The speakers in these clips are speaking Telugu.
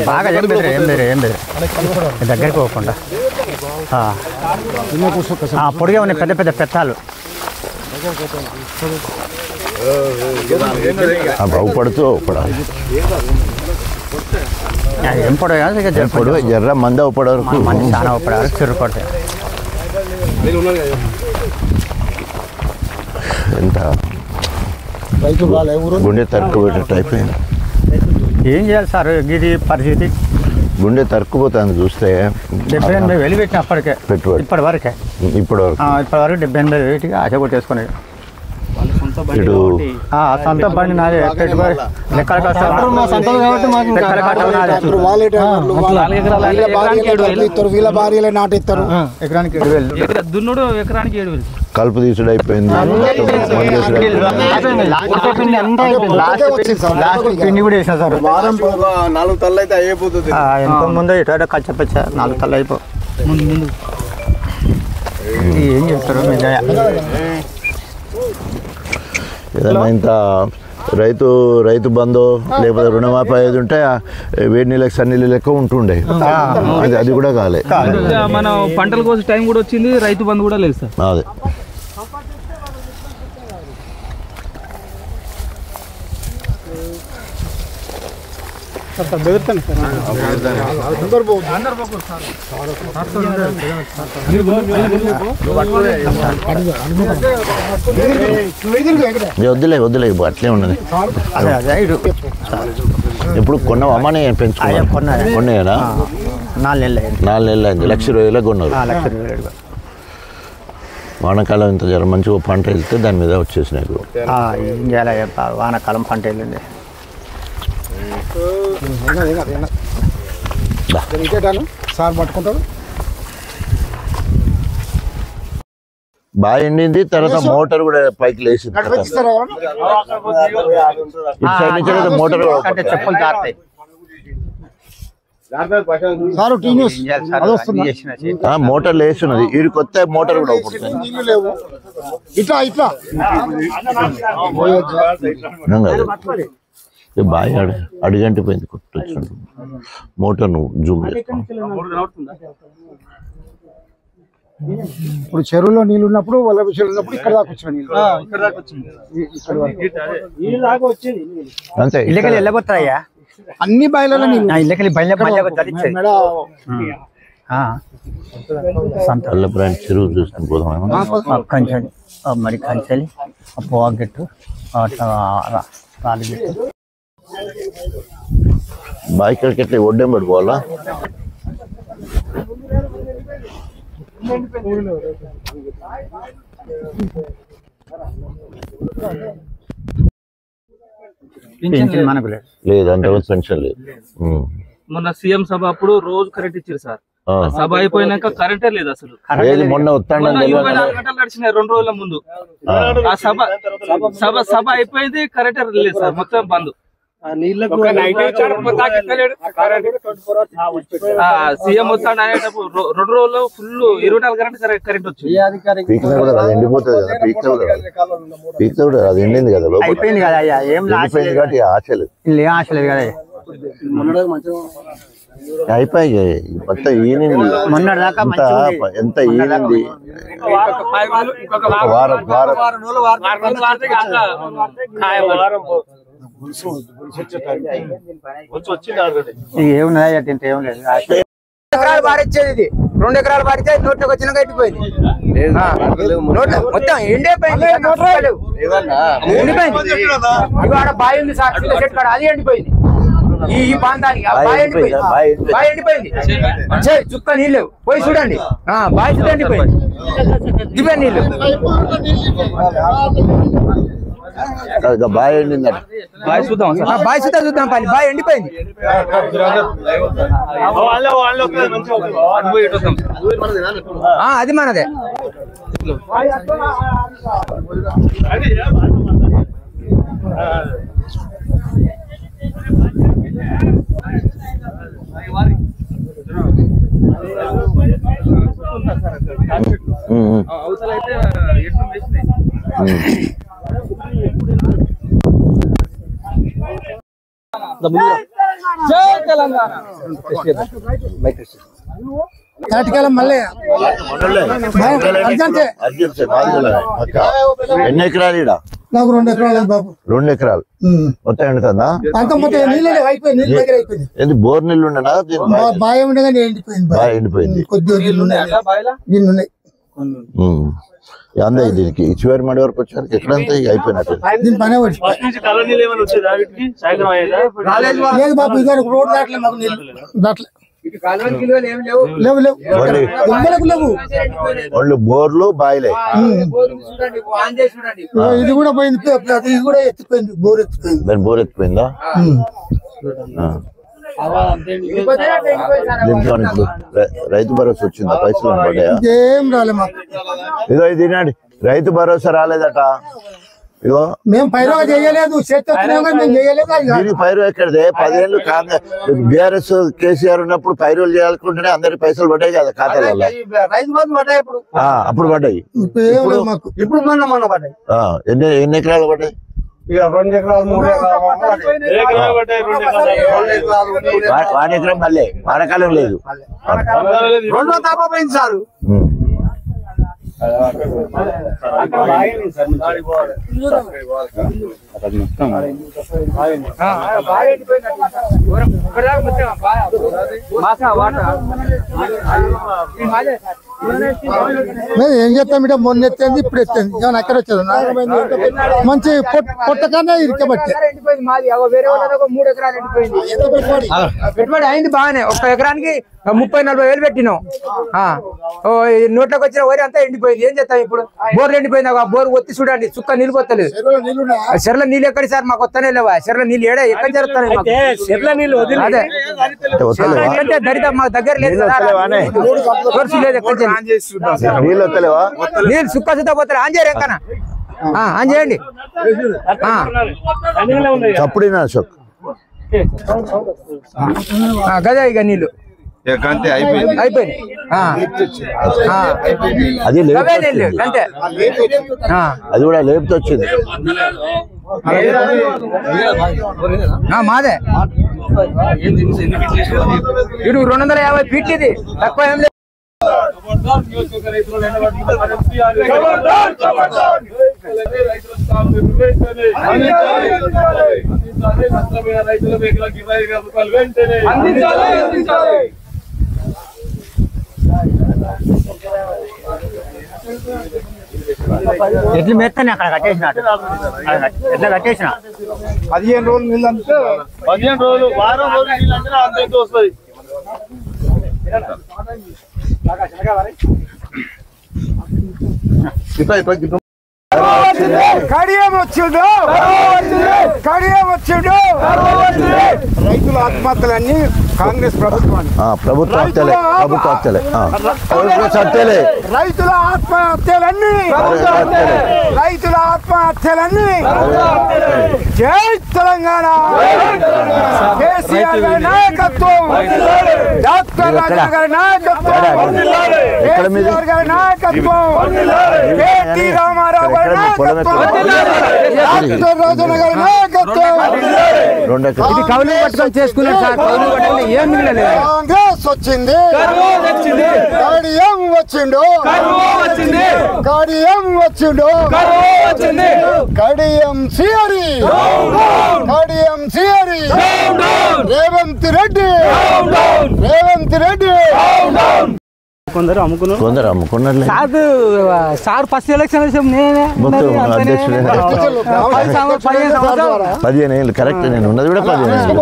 బాగా ఏం దగ్గరికి పోకుండా పొడిగా ఉన్నాయి పెద్ద పెద్ద పెత్తాలు బాగుపడుతూ ఏం పొడవు ఎర్ర మంది అవుపడే వరకు చాలా అవుపడే వరకు చిరు పడతాయి. ఎంత గుండె తరుక్కుపోయేటట్టు అయిపోయింది. ఏం చేయాలి సార్ ఇది పరిస్థితి? గుండె తరుక్కుపోతుంది చూస్తే. 78,000 పెట్టిన అప్పటికే పెట్టుబడి ఇప్పటి వరకు 78,000 ఆశ కొట్టేసుకుని సొంత బండి నాది పెట్టుబడి లెక్కల ఎకరానికి 7,000 దున్నుడు ఎకరానికి 7,000 కలుపు తీసుడు అయిపోయింది. పిండి కూడా వేసిన సార్ 4 తల్లు అయితే అయిపోతుంది. ఎంతో ముందు ఇటు కచ్చపచ్చ 4 తల్లు అయిపో ముందు ఏం చేస్తారు ఏదన్నా ఇంత రైతు బంధు లేకపోతే రుణమాఫీ అయ్యేది ఉంటే వేడి నీళ్ళకి సన్నీళ్ళు లెక్క ఉంటుండే. అది కూడా కాలే. మనం పంటల కోసం టైం కూడా వచ్చింది, రైతు బంధు కూడా లేదు సార్. అదే వద్దులే అట్లే ఉన్నది. ఇప్పుడు కొన్నావా? కొన్నాయనా? 4 నెలలు అయింది. 1,20,000 కొన్నారు. వానాకాలం ఇంత జర మంచిగా పంట వెళ్తే దాని మీద వచ్చేసినాయి. ఏం చేయాలి? వానాకాలం పంట వెళ్ళింది. సార్ పట్టుకుంటారు. బాగా ఎండింది. తర్వాత మోటార్ కూడా పైకి లేచింది. మోటార్ చెప్పులు తారుతాయి. మోటార్ లేస్తున్నది. వీడి కొత్త మోటార్ కూడా బాగా అడిగంటిపోయింది. కొట్టొచ్చు మోటార్ నువ్వు జూమ్ ఇప్పుడు చెరువులో నీళ్ళు ఉన్నప్పుడు వల్ల చెరువు ఉన్నప్పుడు ఇక్కడ దాకా వచ్చిన నీళ్ళు అంతే. ఇళ్ళకి వెళ్ళిపోతాయా అన్ని బయలలో నీళ్ళు. ఇళ్ళకి చెరువు చూసుకుని పోదాం. కంచండి మరి కంచాలి పోగెట్టు రాలిగెట్టు బాయికాడికి ఎట్లా ఒడ్డేం పడిపోవాలా? మనకు లేదు అంత పెన్షన్ లేదు. మొన్న సీఎం సభ అప్పుడు రోజు కరెంట్ ఇచ్చారు సార్. సభ అయిపోయినాక కరెంటే లేదు అసలు. మొన్న 24 గంటలు నడిచినాయి 2 రోజుల ముందు. ఆ సభ అయిపోయింది, కరెంటే లేదు సార్. మొత్తం బంద్. సీఎం వస్తాడు అనేటప్పుడు 2 రోజుల్లో ఫుల్ 24 గంటలు కరెంట్ వచ్చింది. అది ఎండింది కదా, అయిపోయింది కదా. ఏం ఆశ లేదు కదా. అయిపోయి మొత్తం ఈనింది. మొన్నటిదాకా ఎంత ఈనింది. ఏమున్నదా తింటే ఏం లేదు. 2 ఎకరాలు పారిచ్చేది. ఇది 2 ఎకరాలు పారితే నోట్లోకి వచ్చినాక అయిపోయింది. మొత్తం ఎండిపోయింది. ఇవాడ బావి ఉంది సార్, చెట్టు కాడ అది ఎండిపోయింది. ఈ ప్రాంతానికి బావి ఎండిపోయింది. చుక్క నీళ్ళు పోయి చూడండి. బావి చుట్టూ ఎండిపోయింది. దివ్య నీళ్ళు బాగా ఎండిందట. బావి చూద్దాం పని. బావి ఎండిపోయింది. అది మనదే. అవతల అయితే ఎట్లు వేసినాయి. జై తెలంగాణ. ఎన్ని ఎకరాలు ఈడ? నాకు 2 ఎకరాలు బాబు. 2 ఎకరాలు మొత్తం ఎండుతుందా? అంత మొత్తం నీళ్ళు అయిపోయింది. నీళ్ళు దగ్గర అయిపోయింది. ఏంది బోర్ నీళ్ళు ఉండనా? బాగా ఉండగానే ఎండిపోయింది. బాగా ఎండిపోయింది. కొద్దిగా నీళ్ళు ఉన్నాయి. అందే దీనికి చివరి మడి వరకు వచ్చారు ఎక్కడంతా అయిపోయినట్టు. దీని పనే లేదు బాబు. ఇక రోడ్ దాటలే మాకు నీళ్ళు దాటలే. వాళ్ళు బోర్లు బాయిలే. ఇది కూడా పోయింది. ఇది కూడా ఎత్తిపోయింది. బోర్ ఎత్తిపోయింది. దాని బోర్ ఎత్తిపోయిందా? దీంట్లో ఇప్పుడు రైతు భరోసా వచ్చిందా? పైసలు పడ్డాయా? ఏం రాలే మాకు. ఇదో ఇది తినండి. రైతు భరోసా రాలేదట. ఇగో మేము పైరు చేయలేదు. దీనికి పైరు ఎక్కడిదే? 10 ఏళ్ళు బీఆర్ఎస్ కేసీఆర్ ఉన్నప్పుడు పైరులు చేయాలనుకుంటేనే అందరికి పైసలు పడ్డాయి కదా ఖాతాలలో. అప్పుడు పడ్డాయి. ఇప్పుడు మొన్న పడ్డాయి. ఎన్ని ఎకరాలు పడ్డాయి? 2 ఎకరాలు 3 ఎకరాలు. 1 ఎకరం మళ్ళీ వానకాలం లేదు. 2 తాప పోయింది సార్. ఏం చేస్తాం ఇట? మొన్న ఎత్తింది, ఇప్పుడు ఎత్తింది. ఏమన్నా ఎక్కడ వచ్చేది? మంచి పొట్ట కన్నా ఇరికబట్టి పెట్టుబడి అయింది బాగానే. 1 ఎకరానికి 30-40 వేలు పెట్టినాం. నోట్లోకి వచ్చిన వరి అంతా ఎండిపోయింది. ఏం చేస్తాం ఇప్పుడు? బోర్లు ఎండిపోయింది. బోర్ ఒత్తి చూడండి, చుక్క నీళ్ళు పోతలేదు. చెర్ల నీళ్ళు ఎక్కడి సార్? మాకు వస్తానే లేవా? చెర్ల నీళ్ళు ఏడా ఎక్కడ జరుగుతాయి? అదే దరిత మాకు దగ్గర లేదు. లేదు ఎక్కడ నీళ్ళు సుక్క సుద్దా పోతారు. ఆన్ చేయరు ఎక్కన ఆన్ చేయండి. గదా ఇక నీళ్ళు అయిపోయింది. అంతే. అది కూడా లేపుతో వచ్చింది. మాదే ఇటు 250 ఫీట్. ఇది తక్కువ ఏం లేదు. ఎట్లు మెత్తని అక్కడ కట్టేసిన ఎట్లా కట్టేసిన 15 రోజులు నీళ్ళు అంటే 15 రోజులు వారం రోజులు నీళ్ళు అంటే అంత ఎంత వస్తుంది? కడియం వచ్చిండు. రైతుల ఆత్మహత్యలన్నీ కాంగ్రెస్ ప్రభుత్వాన్ని. ప్రభుత్వ హత్యలే. రైతుల ఆత్మహత్యలన్నీ జై తెలంగాణ. కేసీఆర్ గారి నాయకత్వం, డాక్టర్ రాజేంద్ర గారి నాయకత్వం, కేసీఆర్ గారి నాయకత్వం, కేటీ రామారావు గారి నాయకత్వం, డాక్టర్ రాజేంద్ర గారి నాయకత్వం. ఇది కౌలు పట్టుకొని చేసుకున్నాడు సార్. కౌలు పట్టుకొని ఏం మిగలలేదు. కాంగ్రెస్ వచ్చింది. కడియం వచ్చిండు. కడియం సిఆరి. రేవంత్ రెడ్డి. కొందరు అమ్ముకున్నారు. సార్ ఫస్ట్ ఎలక్షన్ నేనే 15 ఏళ్ళు కరెక్ట్. నేను ఉన్నది కూడా 15 ఏళ్ళు.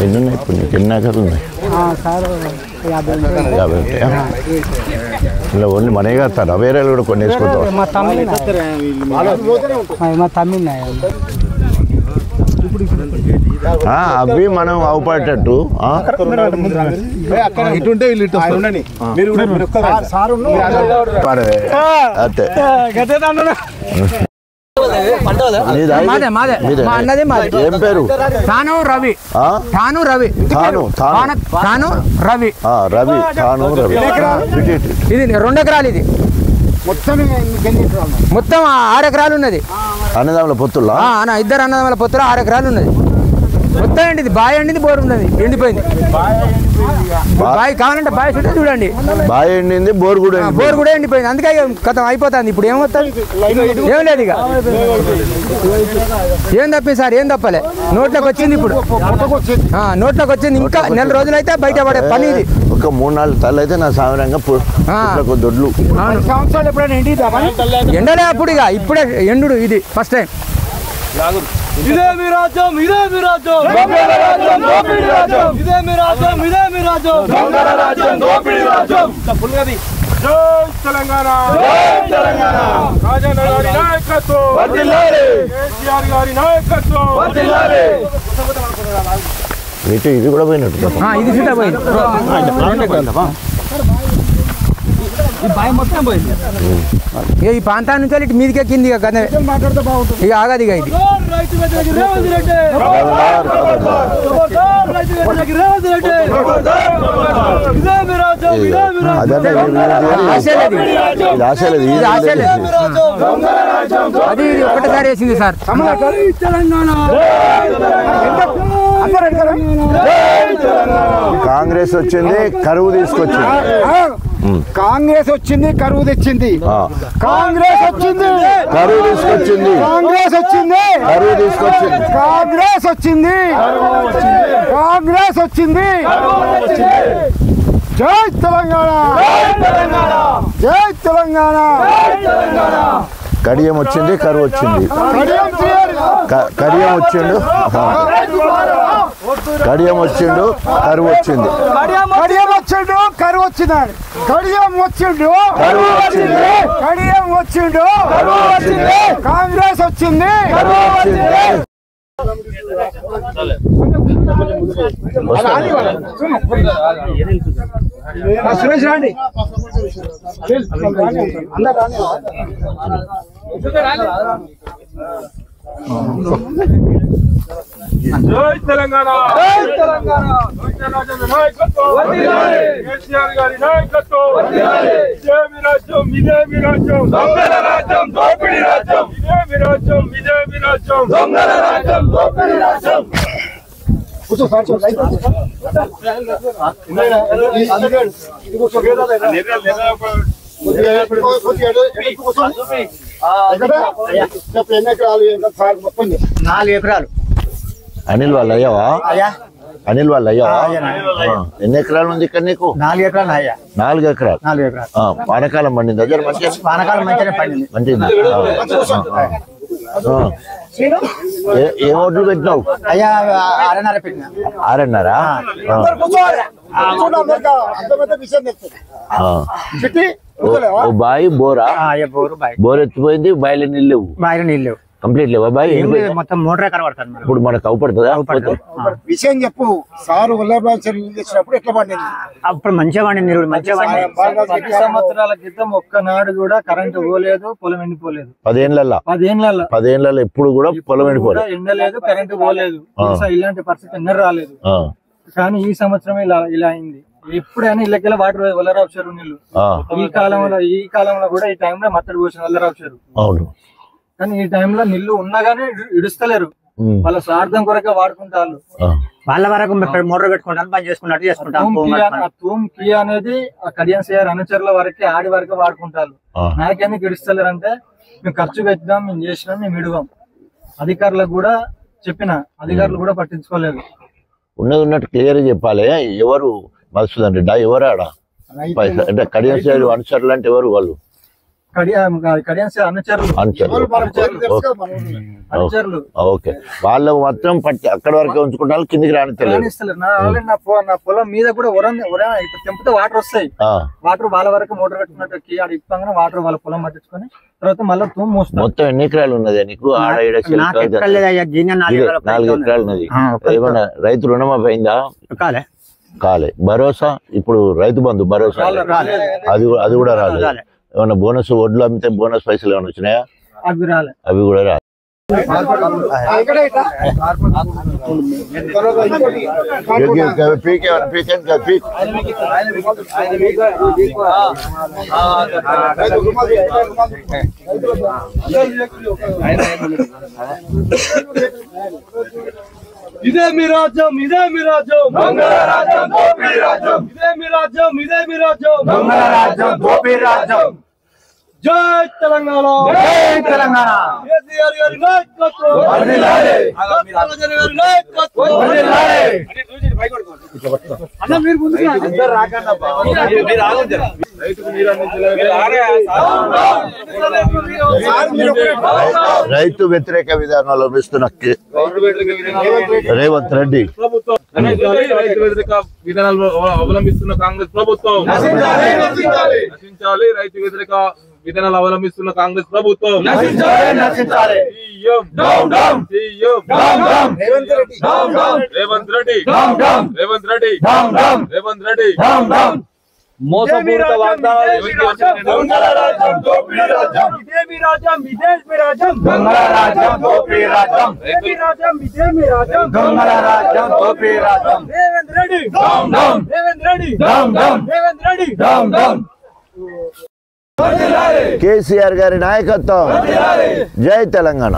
ఎన్ని ఉన్నాయి ఇప్పుడు? నీకు ఎన్ని ఎకరాలు ఉన్నాయి? 50 ఉంటాయా? ఇలా ఓన్లీ మనే కడతారా? వేరే కూడా కొన్ని వేసుకుంటాం. అవి మనం అవుపడేటట్టు ఇటుంటే వీళ్ళు ఇటు ఉండండి. అంతే. మాదే మాదే మా అన్నది మాది. ఏం పేరు? తాను రవి. తాను రవి. తాను తాను రవి. రవి తాను రవి. ఇది 2 ఎకరాలు. ఇది మొత్తం 6 ఎకరాలు ఉన్నది. అన్నదమ్ముల పొత్తులా? ఇద్దరు అన్నదమ్ముల పొత్తులు 6 ఎకరాలు ఉన్నది మొత్తం. ఎండిది బావి ఎండింది, బోరు ఉన్నది ఎండిపోయింది. బావి కావాలంటే బావి చుట్టూ చూడండి. బావి ఎండింది, బోరు కూడా ఎండిపోయింది. అందుకే కథ అయిపోతుంది. ఇప్పుడు ఏమవుతుంది? ఏం లేదు ఇక. ఏం తప్పింది సార్? ఏం తప్పలే. నోట్లోకి వచ్చింది. ఇప్పుడు నోట్లోకి వచ్చింది. ఇంకా నెల రోజులు అయితే బయట పడే పని ఇది. ఒక 3-4 తల్లు అయితే నా సామరంగా దొడ్లు సంవత్సరాలు ఎప్పుడైనా ఎండలే అప్పుడు. ఇక ఇప్పుడే ఎండు. ఇది ఫస్ట్ టైం. ఇదే మీ రాజ్యం, ఇదే మీ రాజ్యం, దొంగల రాజ్యం, దోపిడీ రాజ్యం. ఇదే మీ రాజ్యం, ఇదే మీ రాజ్యం, దొంగల రాజ్యం, దోపిడీ రాజ్యం. జై తెలంగాణ, జై తెలంగాణ. రాజన్న గారి నాయకత్వం వర్ధిల్లాలి, కేసీఆర్ గారి నాయకత్వం వర్ధిల్లాలి. ఇటు ఇది కూడా పోయినట్టు. ఇది సీటా పోయింది. ఈ ప్రాంతాల నుంచి ఇటు మీదికి ఎక్కింది. ఇక కథ ఇక ఆగదు. ఇక ఇది అది ఒకటిసారి వేసింది సార్. కాంగ్రెస్ వచ్చింది, కరువు తీసుకొచ్చింది. కాంగ్రెస్ వచ్చింది, కరువు తెచ్చింది. కాంగ్రెస్ వచ్చింది, కరువు తీసుకొచ్చింది. కాంగ్రెస్ వచ్చింది, కరువు తీసుకొచ్చింది. కాంగ్రెస్ వచ్చింది, కాంగ్రెస్ వచ్చింది. జై తెలంగాణ, జై తెలంగాణ. కడియం వచ్చింది, కరువు వచ్చింది. కడియం వచ్చిండు, కడియం వచ్చిండు, కరువు వచ్చింది. కడియం వచ్చిండు, కరువు వచ్చింది. కడియం వచ్చిండు, కరువు వచ్చింది. కడియం వచ్చిండు, కరువు వచ్చింది. కాంగ్రెస్ వచ్చింది, కరువు వచ్చింది. సురేష్ రాండి. జై తెలంగాణ, జై తెలంగాణ. రాజన్న నాయకత్వం వర్ధిల్లాలి, కేసీఆర్ గారి నాయకత్వం వర్ధిల్లాలి. ఇదే మీ రాజ్యం, ఇదే మీ రాజ్యం, దొంగల రాజ్యం, దోపిడీ రాజ్యం. ఇదే మీ రాజ్యం, ఇదే మీ రాజ్యం, దొంగల రాజ్యం, దోపిడీ రాజ్యం. అనిల్ వాళ్ళు అయ్యావా? అనిల్ వాళ్ళు అయ్యావా? ఎన్ని ఎకరాలు ఉంది ఇక్కడ నీకు? 4 ఎకరాలు అయ్యా. 4 ఎకరాలు. వానకాలం పండింది. దగ్గర వానకాలం మంచిగా పండింది. మంచిది. ఏ ఓట్లు పెట్టినావు? అయ్యా 6.5 పెట్టినా. 6.5. బాయి బోరా? బోర్ ఎత్తిపోయింది. బాయిలో నీళ్ళు లేవు. బాయిలో నీళ్ళు లేవు. కంప్లీట్ లేవా? బాయి మొత్తం మోటార్ కనబడుతుంది. ఇప్పుడు మనకు అవుపడుతుందా? విషయం చెప్పు సారు. వచ్చినప్పుడు ఎట్లా పండింది? అప్పుడు మంచిగా పండింది. మంచిగా 10 సంవత్సరాల క్రితం ఒక్కనాడు కూడా కరెంటు పోలేదు, పొలం ఎండిపోలేదు. 10 ఏళ్ళ ఎప్పుడు కూడా పొలం ఎండిపోలేదు, ఎండలేదు, కరెంటు పోలేదు. ఇలాంటి పరిస్థితి ఎన్నడూ రాలేదు. కానీ ఈ సంవత్సరం ఇలా అయింది. ఎప్పుడైనా ఇళ్ళకెళ్ళ వాటర్ వల్లరావు చెరువు నీళ్లు. ఈ కాలంలో కూడా ఈ టైంలో మత్తడి పోసిన వల్లరావు చెరువు. అవును. కానీ ఈ టైంలో నీళ్లు ఉన్నా గానీ ఇడుస్తలేరు. వాళ్ళ స్వార్థం కొరకే వాడుకుంటారు. వాళ్ళ వరకు మోటార్ పెట్టుకుంటాను, పని చేసుకున్నట్టు చేసుకుంటాం. తూమ్ కీ అనేది కడియం సిఆర్ అనుచరుల వరకే, ఆడి వరకే వాడుకుంటారు. నాకెందుకు ఇడుస్తలేరు అంటే, మేము ఖర్చు పెట్టినాం, మేము చేసినాం, మేము ఇడుగాం. అధికారులకు కూడా చెప్పిన, అధికారులు కూడా పట్టించుకోలేదు. ఉన్నట్టు క్లియర్ చెప్పాలి. ఎవరు మధుసూదన్ రెడ్డి? ఎవరు ఆడ అంటే కడియం సిఆర్ అనుచరులు అంటే ఎవరు? వాళ్ళు అనుచరులు. ఓకే. వాళ్ళు మాత్రం అక్కడి వరకే ఉంచుకుంటారు, కిందికి రానిస్తలేదు. నా పొలం మీద కూడా తెంపితే వాటర్ వస్తాయి. వాటర్ వాళ్ళ వరకు మోటార్ పెట్టుకున్నట్టు ఇప్పగానే వాటర్ వాళ్ళ పొలం పట్టించుకొని తర్వాత మళ్ళీ తూము మోస్తారు. మొత్తం ఎన్ని ఎకరాలు ఉన్నది నీకు? 4 ఎకరాలు ఉన్నది. ఏమన్నా రైతు రుణమాఫీ అయిందా? కాలే. భరోసా ఇప్పుడు రైతు బంధు భరోసా అది కూడా రాలేదు. ఏమన్నా బోనస్, ఒడ్లు అమ్మితే బోనస్ పైసలు ఏమైనా వచ్చినాయా? అవి కూడా రాలేదు. ఇదే మీ రాజ్యం ఇదే మీ రాజ్యం దొంగల రాజ్యం దోపిడీ రాజ్యం ఇదే మీ రాజ్యం ఇదే మీ రాజ్యం దొంగల రాజ్యం దోపిడీ రాజ్యం జై తెలంగాణ జై తెలంగాణ కేసీఆర్ గారి నాయకత్వం వర్ధిల్లాలి రాజన్న గారి నాయకత్వం వర్ధిల్లాలి అన్న మీరు ముందుకు అందరూ రాకండి అబ్బా మీరు ఆగండి రైతుకు నీరు రైతు వ్యతిరేక విధానాలు అవలంబిస్తున్న రేవంత్ రెడ్డి రైతు వ్యతిరేక విధానాలు అవలంబిస్తున్న కాంగ్రెస్ ప్రభుత్వం నశించాలి రైతు వ్యతిరేక విధానాలు అవలంబిస్తున్న కాంగ్రెస్ ప్రభుత్వం రేవంత్ రెడ్డి మోసపూరిత వాగ్దానాలు దొంగల రాజ్యం దోపిడీ రాజ్యం ఇదే మీ రాజ్యం ఇదే మీ రాజ్యం దొంగల రాజ్యం దోపిడీ రాజ్యం మీ రాజ్యం ఇదే మీ రాజ్యం దొంగల రాజ్యం దోపిడీ రాజ్యం Revanth Reddy down down Revanth Reddy down down Revanth Reddy down down KCR గారి నాయకత్వం జై తెలంగాణ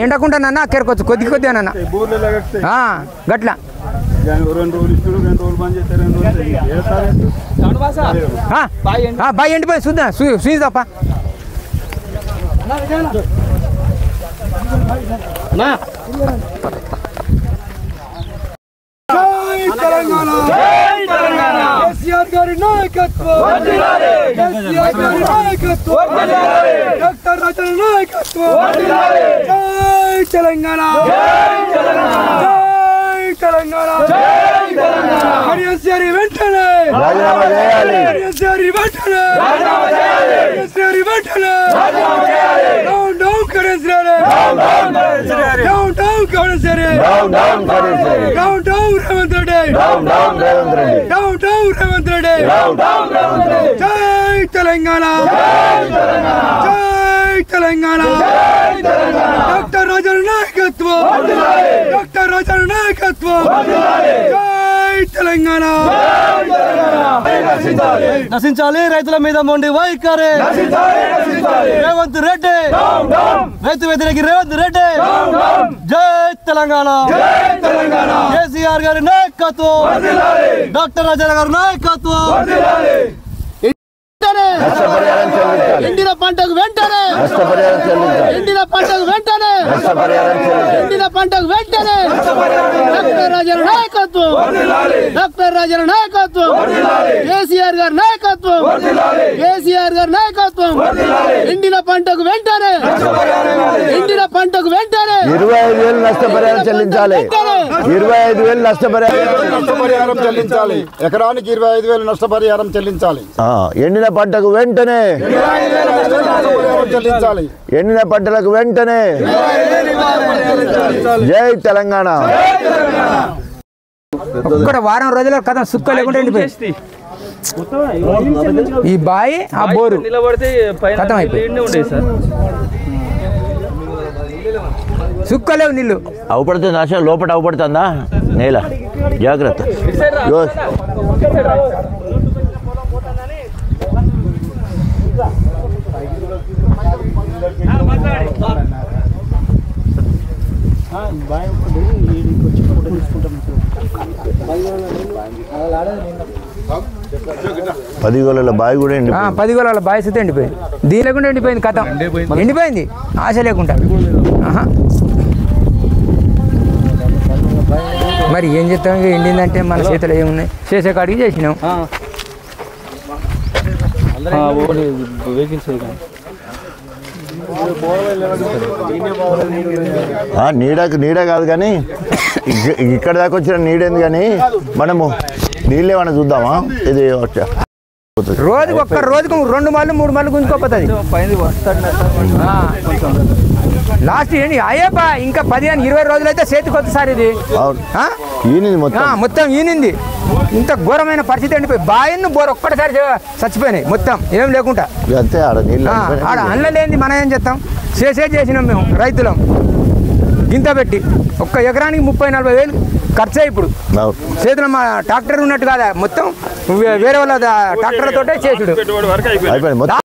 ఎండకుండా నాన్న అక్కడికొచ్చు కొద్ది కొద్దిగా నాన్న గట్ల 2 రోజులు ఇస్తాడు 2 రోజులు బంద్ చేస్తారు 2 రోజులు బాయ్ ఎండిపోయి చూద్దాం చూసి తప్ప తెలంగాణ కేసీఆర్ గారి నాయకత్వం కేసీఆర్ గారి నాయకత్వం డాక్టర్ రాజన్న నాయకత్వం జై తెలంగాణ జై తెలంగాణ కేసీఆర్ వెంటనే రాజీనామా చేయాలి కేసీఆర్ వెంటనే కేసీఆర్ వెంటనే down down KCR down down KCR down down KCR down down Revanth Reddy down down Revanth Reddy down down Revanth Reddy down down Revanth Reddy జై తెలంగాణ జై తెలంగాణ డాక్టర్ రాజన్న నాయకత్వం డాక్టర్ రాజన్న నాయకత్వం జై తెలంగాణ నశించాలి రైతుల మీద మొండి వైఖరి రేవంత్ రెడ్డి రైతు వ్యతిరేకి రేవంత్ రెడ్డి జై తెలంగాణ కేసీఆర్ గారి నాయకత్వం డాక్టర్ రాజన్న గారి నాయకత్వం నష్టపరిహారం చెల్లించాలి ఎండిన పంటకు వెంటనే నష్టపరిహారం చెల్లించాలి ఎండిన పంటకు వెంటనే నష్టపరిహారం చెల్లించాలి ఎండిన పంటకు వెంటనే డాక్టర్ రాజన్న నాయకత్వం డాక్టర్ రాజన్న నాయకత్వం కేసీఆర్ గారి నాయకత్వం కేసీఆర్ గారి నాయకత్వం ఎండిన పంటకు వెంటనే ఎండిన పంటకు వెంటనే 25,000 నష్టపరిహారం చెల్లించాలి 25,000 నష్టపరిహారం చెల్లించాలి ఎకరానికి 25,000 నష్టపరిహారం చెల్లించాలి ఎండిన పంటకు వెంటనే చెల్లించాలి ఎండిన పంటలకు వెంటనే జై తెలంగాణ ఒక్కడ వారం రోజుల కథ సుక్క లేకుండా ఎండిపోయింది ఈ బాయి ఆ బోరు నిలబడితే కథం అయిపోయింది సుక్కలేవు నీళ్ళు అవుపడుతుంది నాశ లోపల అవుపడుతుందా నేల జాగ్రత్త పది గోళాల బావి కూడా 10 గోళాల బావి సుతే ఎండిపోయింది దీని లేకుండా ఎండిపోయింది కథ ఎండిపోయింది ఆశ లేకుండా మరి ఏం చేస్తాం ఎండిందంటే మన చేతులు ఏమున్నాయి చేసే కాడికి చేసినాం నీడ కాదు కానీ ఇక్కడ దాకా వచ్చిన నీడేంది కానీ మనము నీళ్ళు ఏమన్నా చూద్దామా ఇది రోజుకి ఒక్క రోజుకు 2 మార్లు 3 మార్లు గుంజుకోపోతుంది లాస్ట్ ఏంటి అయ్యప్ప ఇంకా 15-20 రోజులు అయితే చేతికి వస్తుంది సార్ ఇది ఈనింది మొత్తం ఈనింది ఇంత ఘోరమైన పరిస్థితి ఎండిపోయి బాయిని బోర్ ఒక్కటిసారి చచ్చిపోయినాయి మొత్తం ఏం లేకుండా. అంతే ఆడ నీళ్ళు ఆడ అండ్ల లేనిది మనం ఏం చేస్తాం? చేసినాం మేము రైతులం. గింత పెట్టి ఒక్క ఎకరానికి 30-40 వేలు ఖర్చే. ఇప్పుడు చేతులు మా ట్రాక్టర్ ఉన్నట్టు కాదా, మొత్తం వేరే వాళ్ళ ట్రాక్టర్లతోటే చేసుడు.